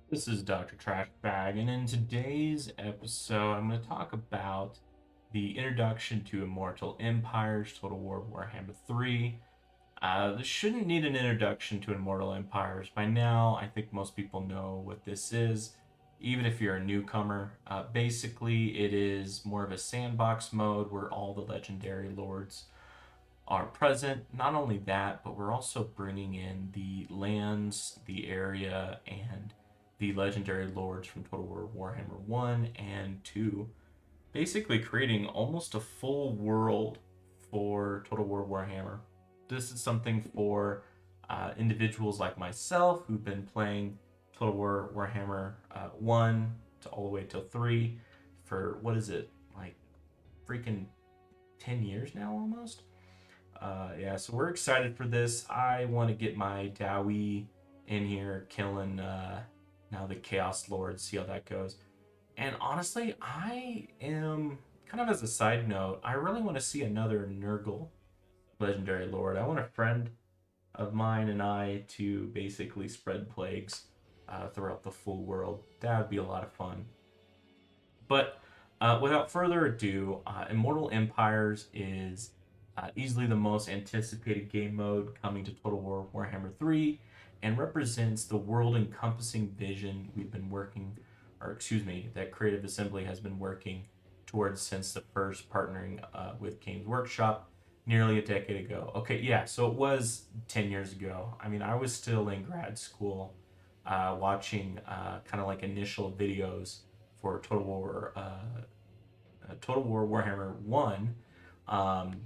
This is Dr. Trashbag, and in today's episode, I'm going to talk about the introduction to Immortal Empires, Total War Warhammer 3. This shouldn't need an introduction to Immortal Empires. By now, I think most people know what this is, even if you're a newcomer. Basically, it is more of a sandbox mode where all the legendary lords are present. Not only that, but we're also bringing in the lands, the area, and the legendary lords from Total War Warhammer 1 and 2, basically creating almost a full world for Total War Warhammer. This is something for individuals like myself who've been playing Total War Warhammer 1 to all the way till 3 for what is it, like freaking 10 years now almost? Yeah, so we're excited for this. I want to get my Dowie in here killing now the Chaos Lord, see how that goes. And honestly, I am kind of as a side note, I really want to see another Nurgle Legendary Lord. I want a friend of mine and I to basically spread plagues throughout the full world. That would be a lot of fun. But without further ado, Immortal Empires is easily the most anticipated game mode coming to Total War Warhammer 3 and represents the world encompassing vision we've been working, or excuse me, that Creative Assembly has been working towards since the first partnering with Games Workshop nearly a decade ago. Okay, yeah, so it was 10 years ago. I mean, I was still in grad school watching kind of like initial videos for Total War Warhammer 1 um,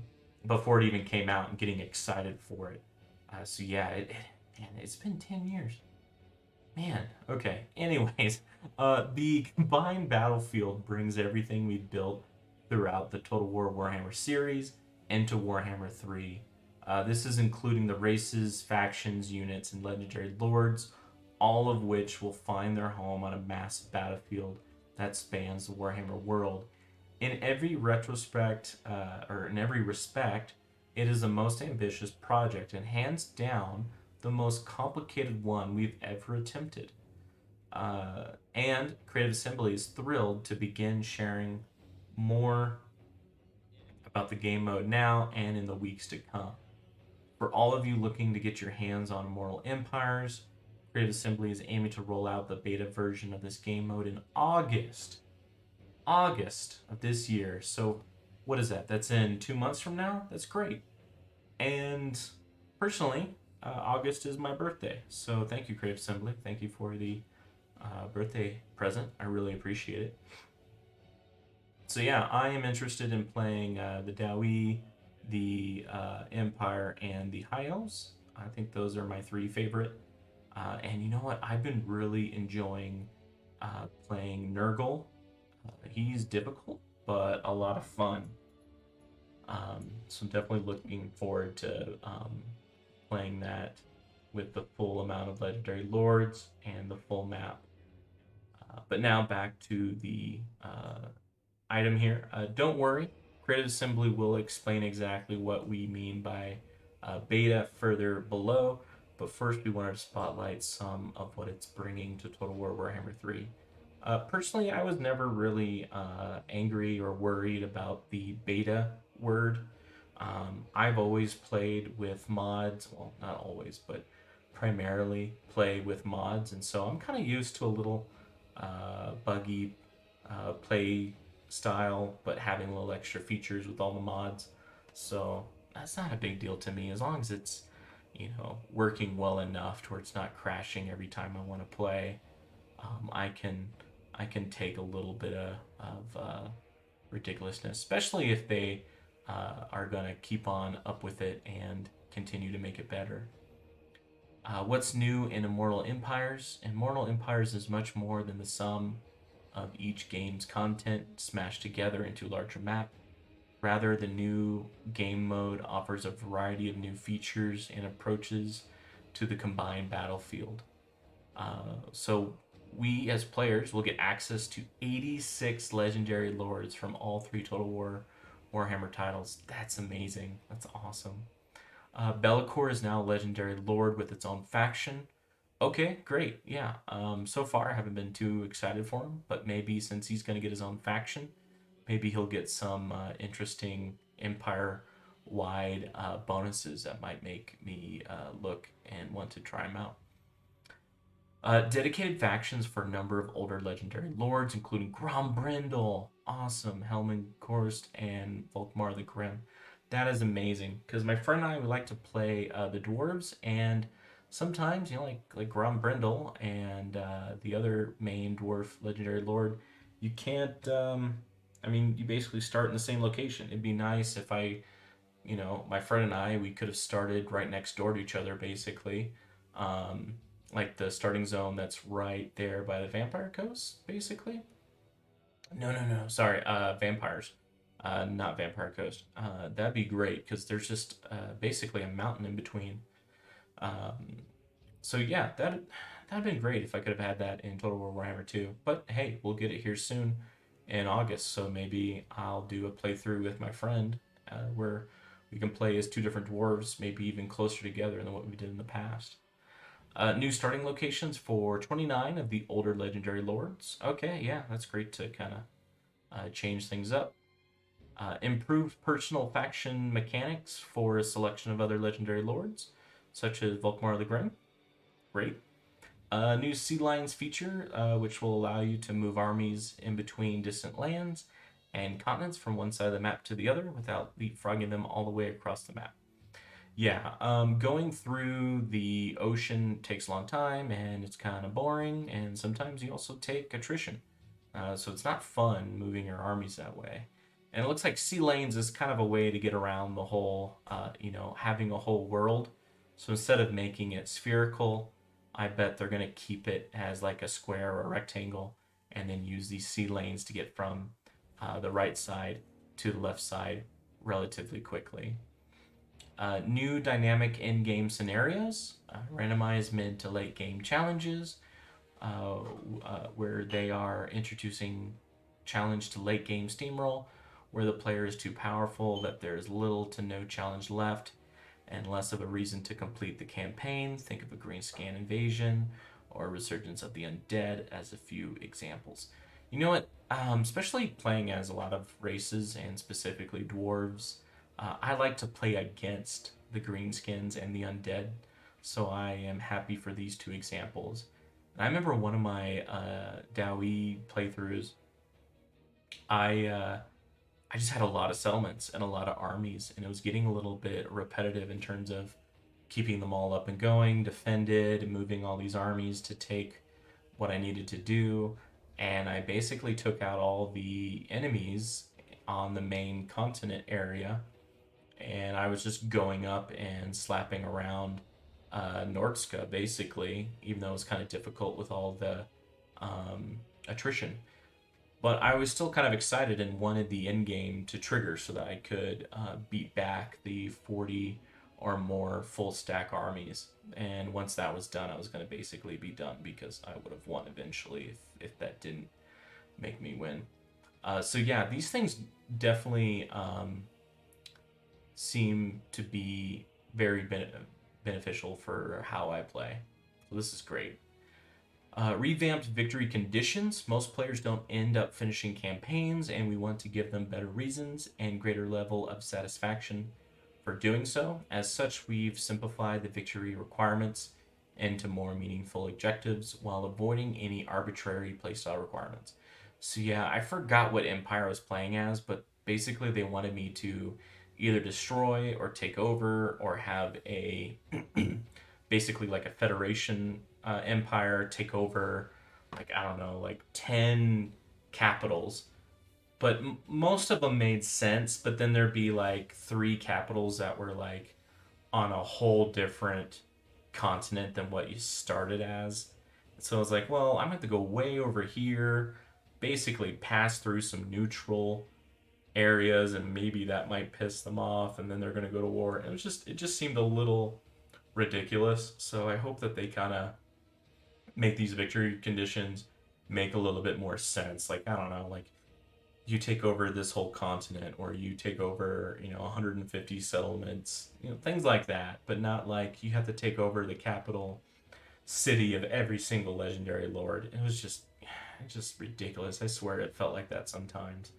before it even came out and getting excited for it. So yeah, man, it's been 10 years. Man, okay. Anyways, the combined battlefield brings everything we built throughout the Total War Warhammer series into Warhammer 3. This is including the races, factions, units, and legendary lords, all of which will find their home on a massive battlefield that spans the Warhammer world. In every retrospect, or in every respect, it is the most ambitious project and hands down the most complicated one we've ever attempted. And Creative Assembly is thrilled to begin sharing more about the game mode now and in the weeks to come. For all of you looking to get your hands on Immortal Empires, Creative Assembly is aiming to roll out the beta version of this game mode in August of this year. So, what is that? That's in 2 months from now? That's great. And personally, August is my birthday. So, thank you, Creative Assembly. Thank you for the birthday present. I really appreciate it. So, yeah, I am interested in playing the Dowie, the Empire, and the High Elves. I think those are my three favorite. And you know what? I've been really enjoying playing Nurgle. He's difficult, but a lot of fun. So I'm definitely looking forward to playing that with the full amount of legendary lords and the full map. But now back to the item here. Don't worry, Creative Assembly will explain exactly what we mean by beta further below. But first, we wanted to spotlight some of what it's bringing to Total War Warhammer 3. Personally, I was never really angry or worried about the beta word. I've always played with mods. Well, not always, but primarily play with mods. And so I'm kind of used to a little buggy play style, but having a little extra features with all the mods. So that's not a big deal to me as long as it's, working well enough to where it's not crashing every time I want to play. I can take a little bit of ridiculousness, especially if they are gonna keep on up with it and continue to make it better. What's new in Immortal Empires? Immortal Empires is much more than the sum of each game's content smashed together into a larger map. Rather, the new game mode offers a variety of new features and approaches to the combined battlefield. So we as players will get access to 86 legendary lords from all three Total War Warhammer titles. That's amazing. That's awesome. Bellacor is now a legendary lord with its own faction. Okay, great. Yeah. So far I haven't been too excited for him, but maybe since he's going to get his own faction, maybe he'll get some interesting empire-wide bonuses that might make me look and want to try him out. Dedicated factions for a number of older legendary lords, including Grombrindal, awesome, Helmand Korst, and Volkmar the Grim. That is amazing because my friend and I would like to play the dwarves, and sometimes like Grombrindal and the other main dwarf legendary lord, you can't. I mean, you basically start in the same location. It'd be nice if my friend and I, we could have started right next door to each other, basically. Um, like the starting zone that's right there by the Vampire Coast, basically. No, no, no. Sorry, vampires. Not Vampire Coast. That'd be great because there's just basically a mountain in between. Um, so yeah, that'd been great if I could have had that in Total War Warhammer 2. But hey, we'll get it here soon in August. So maybe I'll do a playthrough with my friend where we can play as two different dwarves, maybe even closer together than what we did in the past. New starting locations for 29 of the older legendary lords. Okay, yeah, that's great to kind of change things up. Improved personal faction mechanics for a selection of other legendary lords, such as Volkmar the Grim. Great. A new Sea Lions feature, which will allow you to move armies in between distant lands and continents from one side of the map to the other without leapfrogging them all the way across the map. Yeah, going through the ocean takes a long time and it's kind of boring, and sometimes you also take attrition. So it's not fun moving your armies that way. And it looks like sea lanes is kind of a way to get around the whole, having a whole world. So instead of making it spherical, I bet they're going to keep it as like a square or a rectangle and then use these sea lanes to get from the right side to the left side relatively quickly. New dynamic in game scenarios, randomized mid to late game challenges, where they are introducing challenge to late game steamroll, where the player is too powerful that there's little to no challenge left and less of a reason to complete the campaign. Think of a green scan invasion or resurgence of the undead as a few examples. You know what? Especially playing as a lot of races and specifically dwarves, I like to play against the greenskins and the undead, so I am happy for these two examples. And I remember one of my Dowie playthroughs, I uh, I just had a lot of settlements and a lot of armies, and it was getting a little bit repetitive in terms of keeping them all up and going, defended, and moving all these armies to take what I needed to do. And I basically took out all the enemies on the main continent area, and I was just going up and slapping around Nordska basically, even though it was kind of difficult with all the attrition. But I was still kind of excited and wanted the end game to trigger so that I could beat back the 40 or more full stack armies. And once that was done, I was going to basically be done because I would have won eventually if that didn't make me win. So yeah, these things definitely seem to be very beneficial for how I play. So this is great. Revamped victory conditions. Most players don't end up finishing campaigns, and we want to give them better reasons and greater level of satisfaction for doing so. As such, we've simplified the victory requirements into more meaningful objectives while avoiding any arbitrary playstyle requirements. So yeah, I forgot what empire I was playing as, but basically they wanted me to either destroy or take over or have a basically like a federation empire take over, like I don't know, like 10 capitals. But most of them made sense, but then there'd be like three capitals that were like on a whole different continent than what you started as. So I was like, well, I'm going to have to go way over here, basically pass through some neutral areas, and maybe that might piss them off, and then they're going to go to war. And it just seemed a little ridiculous. So I hope that they kind of make these victory conditions make a little bit more sense. Like, I don't know, like you take over this whole continent or you take over, 150 settlements, things like that, but not like you have to take over the capital city of every single legendary lord. It was just ridiculous. I swear it felt like that sometimes.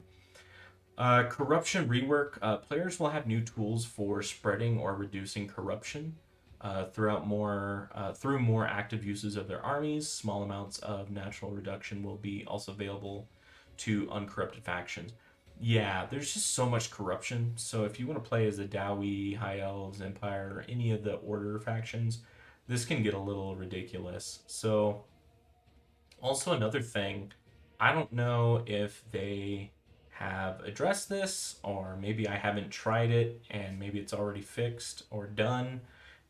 Corruption rework. Players will have new tools for spreading or reducing corruption through more active uses of their armies. Small amounts of natural reduction will be also available to uncorrupted factions. Yeah, there's just so much corruption. So if you want to play as the Dowie, High Elves, Empire, or any of the Order factions, this can get a little ridiculous. So also, another thing, I don't know if they have addressed this, or maybe I haven't tried it and maybe it's already fixed or done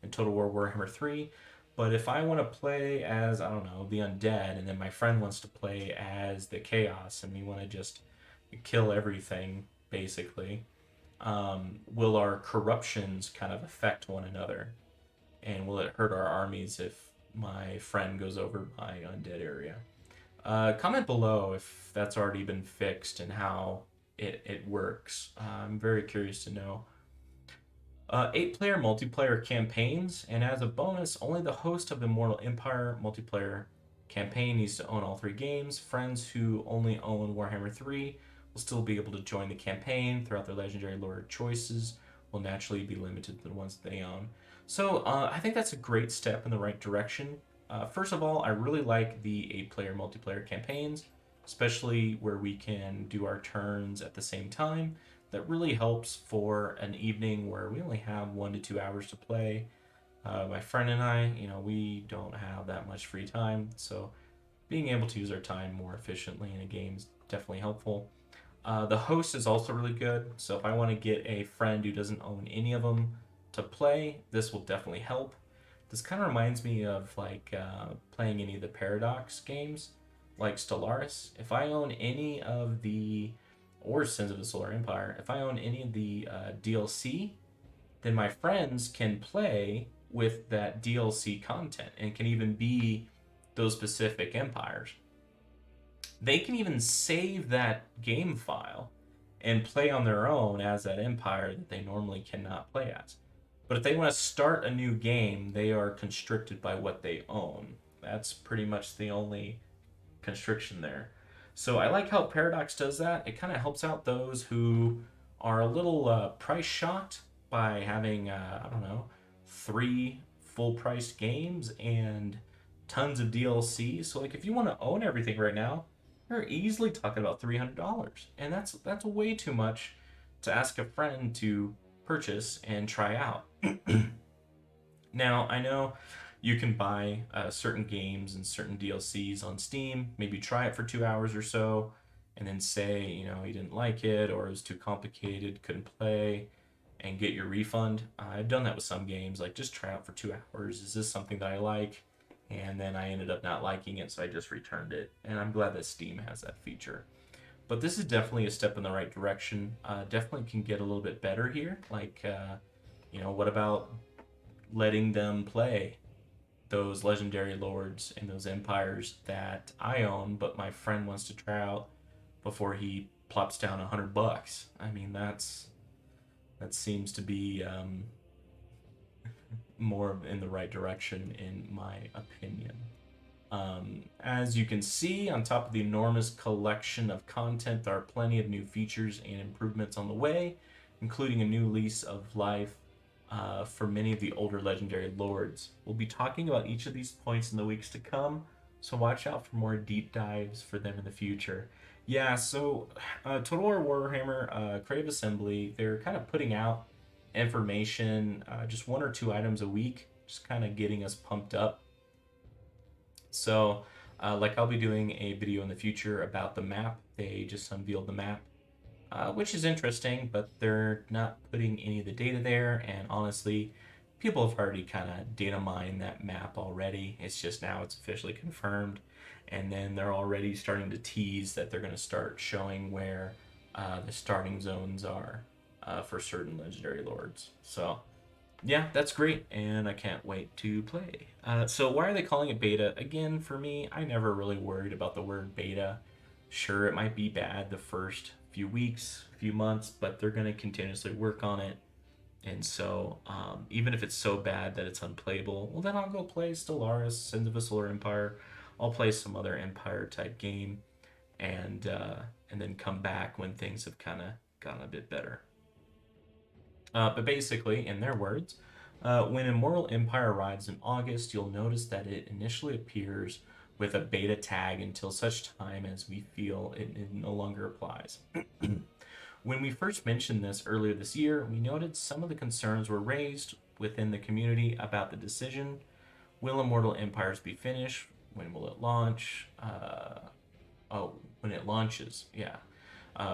in Total War Warhammer 3. But if I want to play as, I don't know, the undead, and then my friend wants to play as the chaos, and we want to just kill everything, basically, will our corruptions kind of affect one another? And will it hurt our armies if my friend goes over my undead area? Comment below if that's already been fixed and how it works. I'm very curious to know. 8-player multiplayer campaigns, and as a bonus, only the host of the Immortal Empire multiplayer campaign needs to own all 3 games. Friends who only own Warhammer 3 will still be able to join the campaign. Throughout their legendary lord choices will naturally be limited to the ones they own. So I think that's a great step in the right direction. First of all, I really like the 8-player multiplayer campaigns, especially where we can do our turns at the same time. That really helps for an evening where we only have 1 to 2 hours to play. My friend and I, we don't have that much free time, so being able to use our time more efficiently in a game is definitely helpful. The host is also really good, so if I want to get a friend who doesn't own any of them to play, this will definitely help. This kind of reminds me of like playing any of the Paradox games, like Stellaris. If I own any of the, or Sins of the Solar Empire, if I own any of the DLC, then my friends can play with that DLC content and can even be those specific empires. They can even save that game file and play on their own as that empire that they normally cannot play as. But if they want to start a new game, they are constricted by what they own. That's pretty much the only constriction there. So I like how Paradox does that. It kind of helps out those who are a little price shocked by having, I don't know, 3 full priced games and tons of DLC. So like if you want to own everything right now, you're easily talking about $300, and that's way too much to ask a friend to purchase and try out. Now, I know you can buy certain games and certain DLCs on Steam, maybe try it for 2 hours or so, and then say, you didn't like it or it was too complicated, couldn't play, and get your refund. I've done that with some games, like just try out for 2 hours. Is this something that I like? And then I ended up not liking it, so I just returned it. And I'm glad that Steam has that feature. But this is definitely a step in the right direction. Definitely can get a little bit better here. Like, what about letting them play those legendary lords and those empires that I own, but my friend wants to try out before he plops down $100? I mean, that seems to be more in the right direction, in my opinion. As you can see, on top of the enormous collection of content, there are plenty of new features and improvements on the way, including a new lease of life for many of the older legendary lords. We'll be talking about each of these points in the weeks to come, so watch out for more deep dives for them in the future. Yeah, so Total War Warhammer Creative Assembly, they're kind of putting out information, just 1 or 2 items a week, just kind of getting us pumped up. So, like I'll be doing a video in the future about the map. They just unveiled the map, which is interesting, but they're not putting any of the data there. And honestly, people have already kind of data mined that map already. It's just now it's officially confirmed. And then they're already starting to tease that they're going to start showing where the starting zones are for certain legendary lords. So, yeah, that's great, and I can't wait to play. So why are they calling it beta? Again, for me, I never really worried about the word beta. Sure, it might be bad the first few weeks, few months, but they're going to continuously work on it And so, even if it's so bad that it's unplayable, well, then I'll go play Stellaris, Sins of a Solar Empire. I'll play some other Empire type game, and uh, and then come back when things have kind of gotten a bit better. But basically, in their words, when Immortal Empire arrives in August, you'll notice that it initially appears with a beta tag until such time as we feel it no longer applies. When we first mentioned this earlier this year, we noted some of the concerns were raised within the community about the decision. Will Immortal Empires be finished? When will it launch? When it launches, yeah.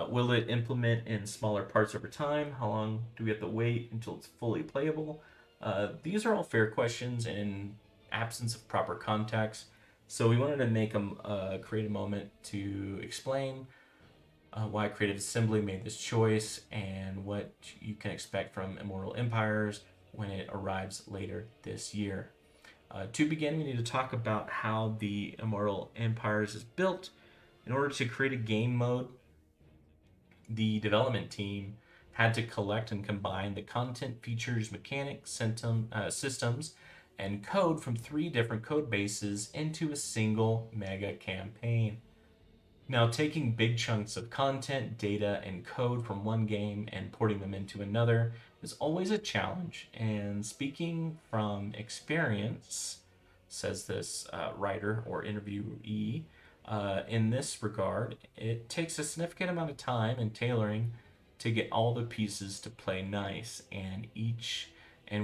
Will it implement in smaller parts over time? How long do we have to wait until it's fully playable? These are all fair questions in absence of proper context. So we wanted to create a moment to explain why Creative Assembly made this choice and what you can expect from Immortal Empires when it arrives later this year. To begin, we need to talk about how the Immortal Empires is built. In order to create a game mode, the development team had to collect and combine the content, features, mechanics, systems, and code from three different code bases into a single mega campaign. Now, taking big chunks of content, data, and code from one game and porting them into another is always a challenge. And speaking from experience, says this writer or interviewee, in this regard, it takes a significant amount of time and tailoring to get all the pieces to play nice and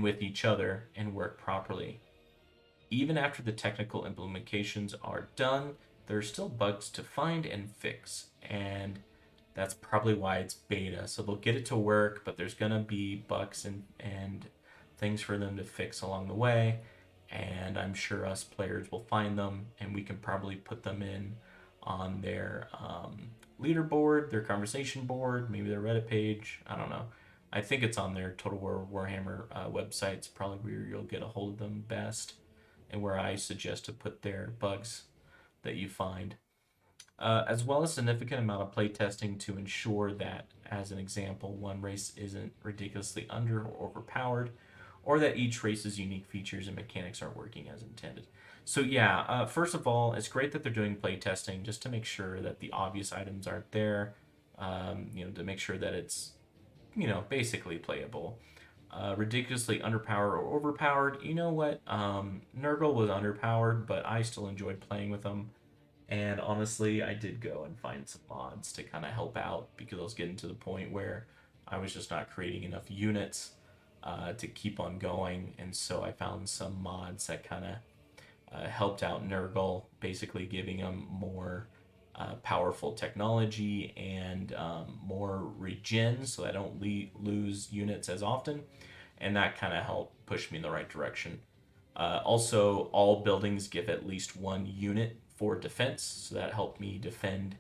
with each other and work properly. Even after the technical implementations are done, there are still bugs to find and fix, and that's probably why it's beta. So they'll get it to work, but there's gonna be bugs and things for them to fix along the way. And I'm sure us players will find them, and we can probably put them in on their leaderboard, their conversation board, maybe their Reddit page. I don't know. I think it's on their Total War Warhammer website. It's probably where you'll get a hold of them best, and where I suggest to put their bugs that you find, as well as significant amount of playtesting to ensure that, as an example, one race isn't ridiculously under or overpowered, or that each race's unique features and mechanics are working as intended. So yeah, first of all, it's great that they're doing playtesting just to make sure that the obvious items aren't there. To make sure that it's basically playable. Ridiculously underpowered or overpowered. You know what? Nurgle was underpowered, but I still enjoyed playing with them. And honestly, I did go and find some mods to kind of help out because I was getting to the point where I was just not creating enough units to keep on going. And so I found some mods that kind of helped out Nurgle, basically giving them more powerful technology and more regen so I don't lose units as often. And that kind of helped push me in the right direction. Also, all buildings give at least one unit for defense, so that helped me defend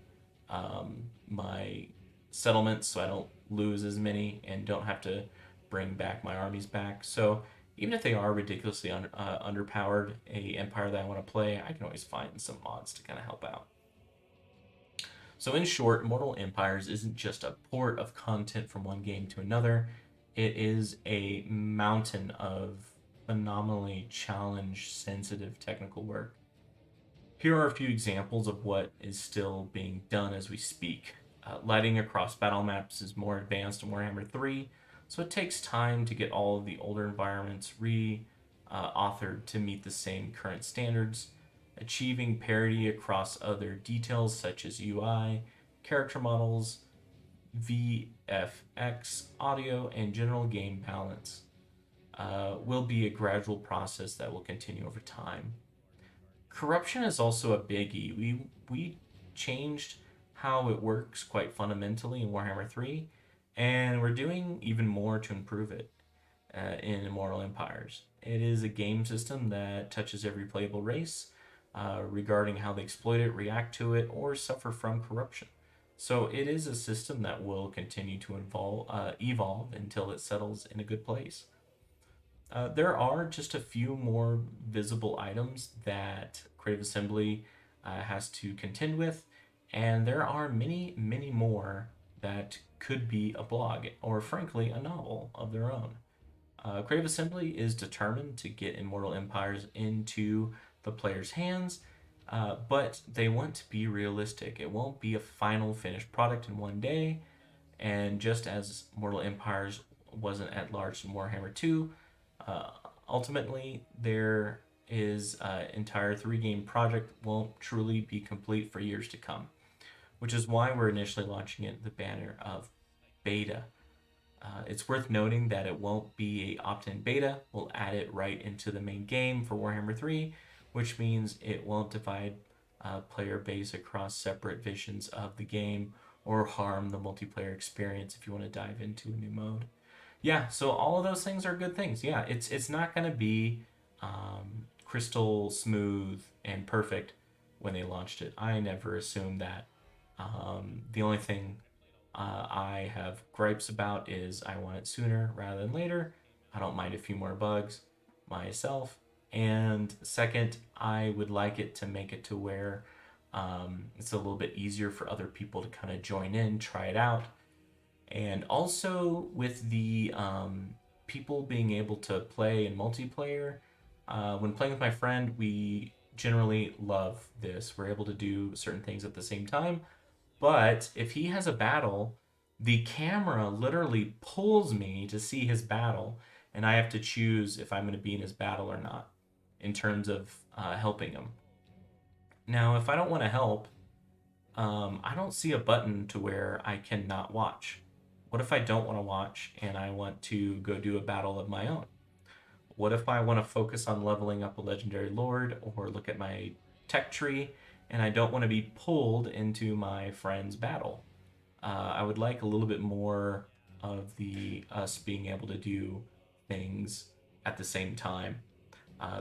my settlements so I don't lose as many and don't have to bring back my armies back. So even if they are ridiculously underpowered, a empire that I want to play, I can always find some mods to kind of help out. So in short, Immortal Empires isn't just a port of content from one game to another. It is a mountain of phenomenally challenge sensitive technical work. Here are a few examples of what is still being done as we speak. Lighting across battle maps is more advanced in Warhammer 3, so it takes time to get all of the older environments authored to meet the same current standards. Achieving parity across other details such as UI, character models, VFX, audio, and general game balance will be a gradual process that will continue over time. Corruption is also a biggie. We changed how it works quite fundamentally in Warhammer 3, and we're doing even more to improve it in Immortal Empires. It is a game system that touches every playable race regarding how they exploit it, react to it, or suffer from corruption. So it is a system that will continue to evolve until it settles in a good place. There are just a few more visible items that Creative Assembly has to contend with, and there are many, many more that could be a blog or, frankly, a novel of their own. Creative Assembly is determined to get Immortal Empires into the players' hands, but they want to be realistic. It won't be a final finished product in one day, and just as Mortal Empires wasn't at large in Warhammer 2, uh, ultimately there is an entire 3 game project won't truly be complete for years to come, which is why we're initially launching it the banner of beta. It's worth noting that it won't be a opt-in beta. We'll add it right into the main game for Warhammer 3, which means it won't divide player base across separate visions of the game or harm the multiplayer experience if you want to dive into a new mode. Yeah, so all of those things are good things. Yeah, it's not going to be crystal smooth and perfect when they launched it. I never assumed that. The only thing I have gripes about is I want it sooner rather than later. I don't mind a few more bugs myself. And second, I would like it to make it to where it's a little bit easier for other people to kind of join in, try it out. And also with the people being able to play in multiplayer, when playing with my friend, we generally love this. We're able to do certain things at the same time, but if he has a battle, the camera literally pulls me to see his battle, and I have to choose if I'm going to be in his battle or not in terms of helping him. Now, if I don't want to help, I don't see a button to where I cannot watch. What if I don't want to watch and I want to go do a battle of my own? What if I want to focus on leveling up a legendary lord or look at my tech tree and I don't want to be pulled into my friend's battle? I would like a little bit more of the us being able to do things at the same time.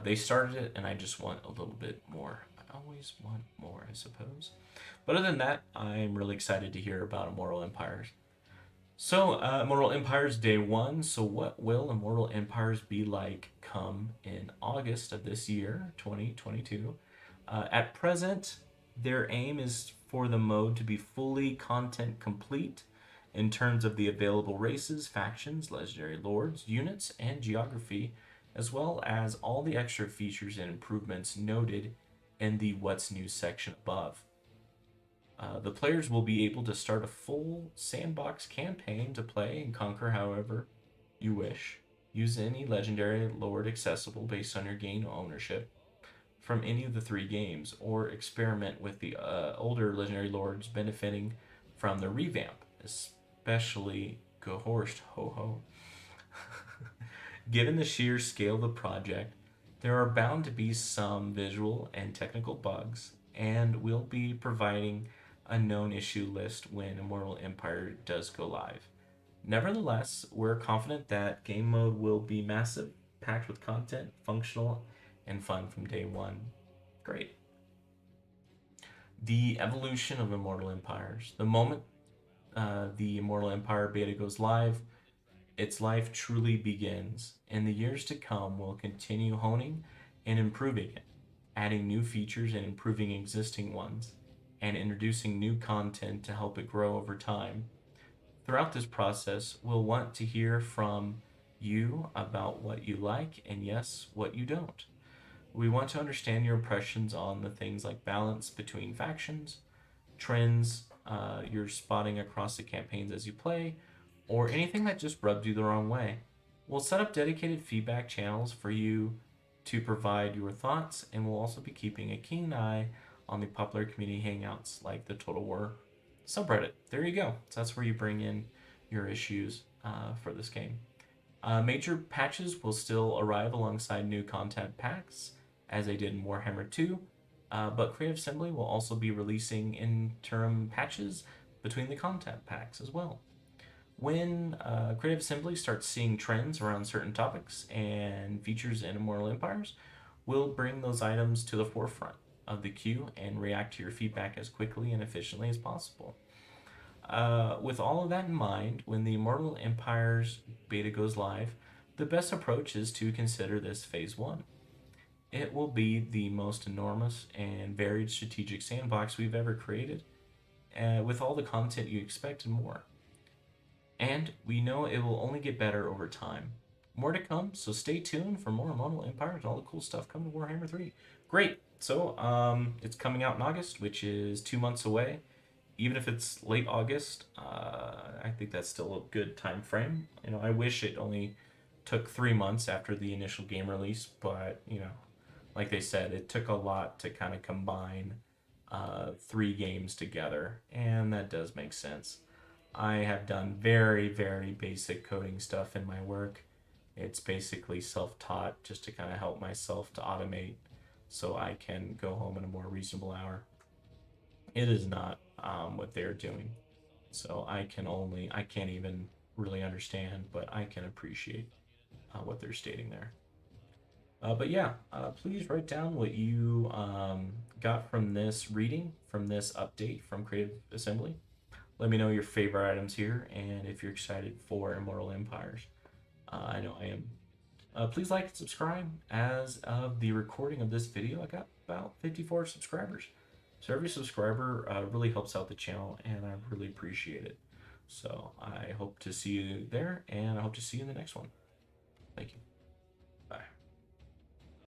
They started it, and I just want a little bit more. I always want more, I suppose. But other than that, I'm really excited to hear about Immortal Empires. So, Immortal Empires Day 1. So, what will Immortal Empires be like come in August of this year, 2022? At present, their aim is for the mode to be fully content complete in terms of the available races, factions, legendary lords, units, and geography, as well as all the extra features and improvements noted in the What's New section above. The players will be able to start a full sandbox campaign to play and conquer however you wish. Use any legendary lord accessible based on your gain ownership from any of the 3 games, or experiment with the older legendary lords benefiting from the revamp, especially Gehorst Ho Ho. Given the sheer scale of the project, there are bound to be some visual and technical bugs, and we'll be providing a known issue list when Immortal Empire does go live. Nevertheless, we're confident that game mode will be massive, packed with content, functional, and fun from day one. Great. The evolution of Immortal Empires. The moment the Immortal Empire beta goes live, its life truly begins. In the years to come, we'll continue honing and improving it, adding new features and improving existing ones, and introducing new content to help it grow over time. Throughout this process, we'll want to hear from you about what you like and, yes, what you don't. We want to understand your impressions on the things like balance between factions, trends you're spotting across the campaigns as you play, or anything that just rubbed you the wrong way. We'll set up dedicated feedback channels for you to provide your thoughts, and we'll also be keeping a keen eye on the popular community hangouts like the Total War subreddit. There you go. So that's where you bring in your issues for this game. Major patches will still arrive alongside new content packs, as they did in Warhammer 2, but Creative Assembly will also be releasing interim patches between the content packs as well. When Creative Assembly starts seeing trends around certain topics and features in Immortal Empires, we'll bring those items to the forefront of the queue and react to your feedback as quickly and efficiently as possible. With all of that in mind, when the Immortal Empires beta goes live, the best approach is to consider this phase 1. It will be the most enormous and varied strategic sandbox we've ever created, with all the content you expect and more. And we know it will only get better over time. more to come. So stay tuned for more Immortal Empires, all the cool stuff coming to Warhammer 3. Great. So it's coming out in August, which is 2 months away. Even if it's late August, I think that's still a good time frame. I wish it only took 3 months after the initial game release, but like they said, it took a lot to kind of combine three games together, and that does make sense. I have done very, very basic coding stuff in my work. It's basically self taught just to kind of help myself to automate so I can go home in a more reasonable hour. It is not what they're doing. So I can't even really understand, but I can appreciate what they're stating there. But yeah, please write down what you got from this reading, from this update from Creative Assembly. Let me know your favorite items here and if you're excited for Immortal Empires. I know I am. Please like and subscribe. As of the recording of this video, I got about 54 subscribers. So every subscriber really helps out the channel, and I really appreciate it. So I hope to see you there, and I hope to see you in the next one. Thank you.